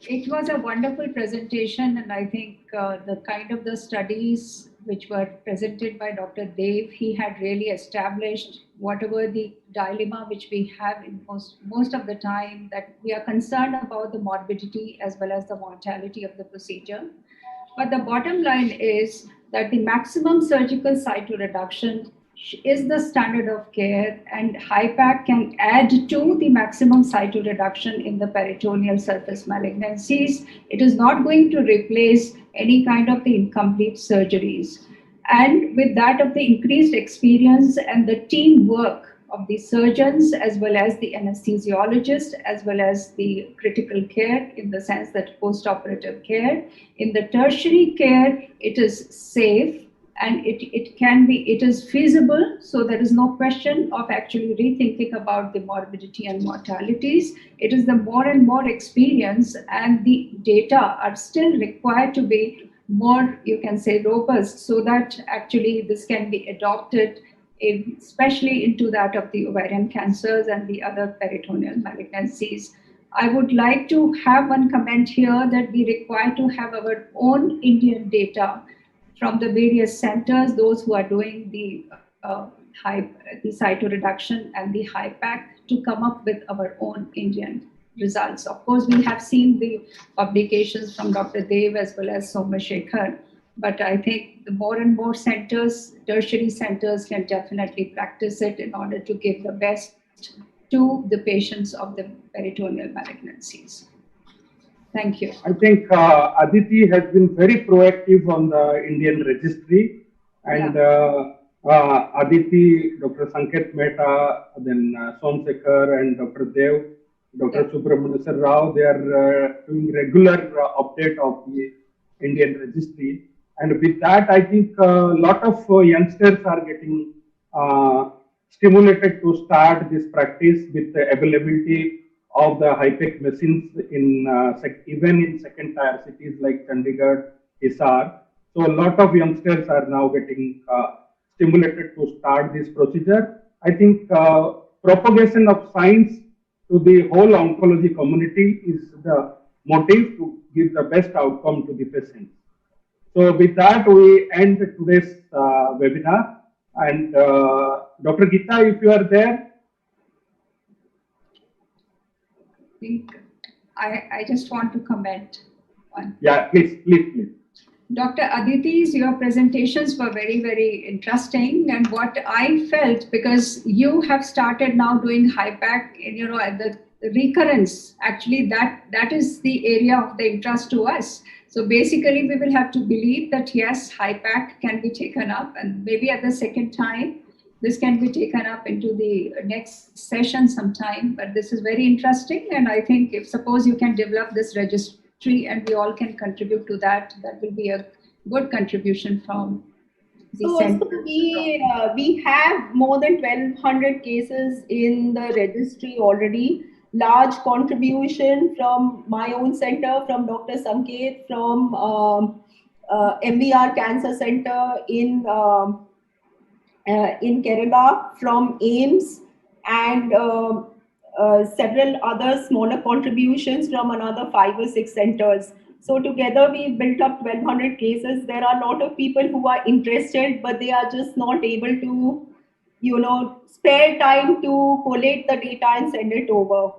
It was a wonderful presentation, and I think the kind of the studies which were presented by Dr. Dev, he had really established whatever the dilemma which we have in most of the time, that we are concerned about the morbidity as well as the mortality of the procedure. But the bottom line is that the maximum surgical cytoreduction is the standard of care, and HIPAC can add to the maximum cytoreduction in the peritoneal surface malignancies. It is not going to replace any kind of the incomplete surgeries. And with that of the increased experience and the teamwork of the surgeons as well as the anesthesiologist as well as the critical care, in the sense that post-operative care, in the tertiary care it is safe and it is feasible, so there is no question of actually rethinking about the morbidity and mortalities. It is the more and more experience, and the data are still required to be more, you can say, robust, so that actually this can be adopted especially into that of the ovarian cancers and the other peritoneal malignancies. I would like to have one comment here, that we require to have our own Indian data from the various centers, those who are doing the cytoreduction and the HIPAC, to come up with our own Indian results. Of course, we have seen the publications from Dr. Dev as well as Somashekar, but I think the more and more centers, tertiary centers, can definitely practice it in order to give the best to the patients of the peritoneal malignancies. Thank you. I think Aditi has been very proactive on the Indian registry, and Aditi, Dr. Sanket Mehta, then Somsekar and Dr. Dev, Dr. Subramanian Rao, they are doing regular update of the Indian registry. And with that, I think a lot of youngsters are getting stimulated to start this practice with the availability of the HIPAC machines in even in second tier cities like Chandigarh, Hisar. So a lot of youngsters are now getting stimulated to start this procedure. I think propagation of science to the whole oncology community is the motive to give the best outcome to the patients. So with that, we end today's webinar. And Dr. Gita, if you are there. I just want to comment on. Yeah, please. Dr. Aditi's, your presentations were very, very interesting. And what I felt, because you have started now doing HIPAC, at the recurrence, actually that is the area of the interest to us. So basically, we will have to believe that yes, HIPAC can be taken up, and maybe at the second time, this can be taken up into the next session sometime. But this is very interesting, and I think if suppose you can develop this registry and we all can contribute to that, that will be a good contribution from the center. So we have more than 1,200 cases in the registry already. Large contribution from my own center, from Dr. Sanket, from MBR Cancer Center in Kerala, from AIMS, and several other smaller contributions from another 5 or 6 centers. So together we built up 1,200 cases. There are a lot of people who are interested, but they are just not able to, spare time to collate the data and send it over.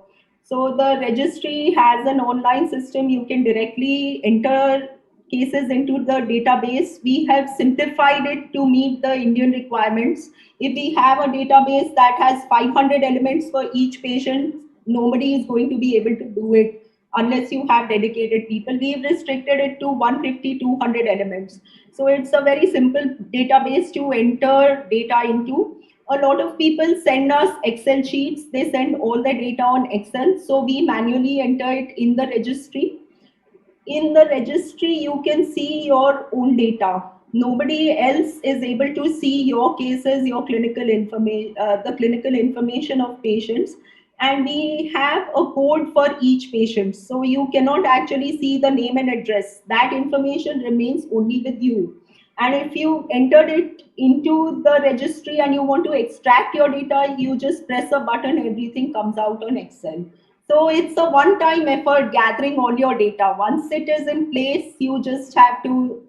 So the registry has an online system. You can directly enter cases into the database. We have simplified it to meet the Indian requirements. If we have a database that has 500 elements for each patient, nobody is going to be able to do it unless you have dedicated people. We've restricted it to 150, 200 elements. So it's a very simple database to enter data into. A lot of people send us Excel sheets. They send all the data on Excel. So we manually enter it in the registry. In the registry, you can see your own data. Nobody else is able to see your cases, your clinical information, the clinical information of patients. And we have a code for each patient. So you cannot actually see the name and address. That information remains only with you. And if you entered it into the registry and you want to extract your data, you just press a button, everything comes out on Excel. So it's a one-time effort gathering all your data. Once it is in place, you just have to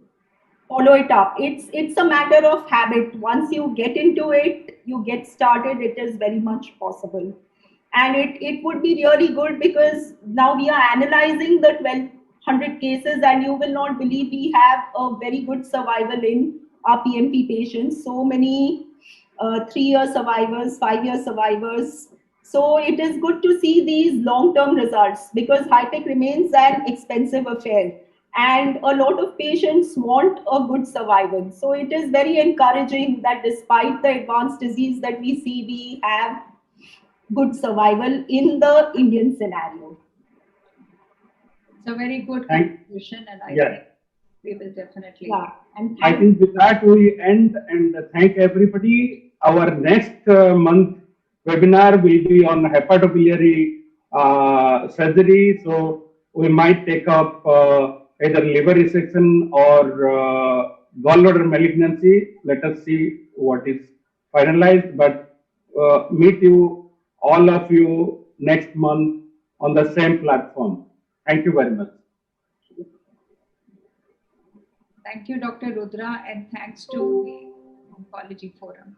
follow it up. It's a matter of habit. Once you get into it, you get started, it is very much possible. And it would be really good because now we are analyzing the 1200 cases, and you will not believe we have a very good survival in our PMP patients. So many 3-year survivors, 5-year survivors. So it is good to see these long-term results because HIPEC remains an expensive affair and a lot of patients want a good survival. So it is very encouraging that despite the advanced disease that we see, we have good survival in the Indian scenario. It's a very good Thank- contribution, and I Yeah. think we will definitely. Yeah, and I think with that we end and thank everybody. Our next month webinar will be on hepatobiliary surgery. So we might take up either liver resection or gallbladder malignancy. Let us see what is finalized. But meet you, all of you, next month on the same platform. Thank you very much. Thank you, Dr. Rudra, and thanks to the Oncology Forum.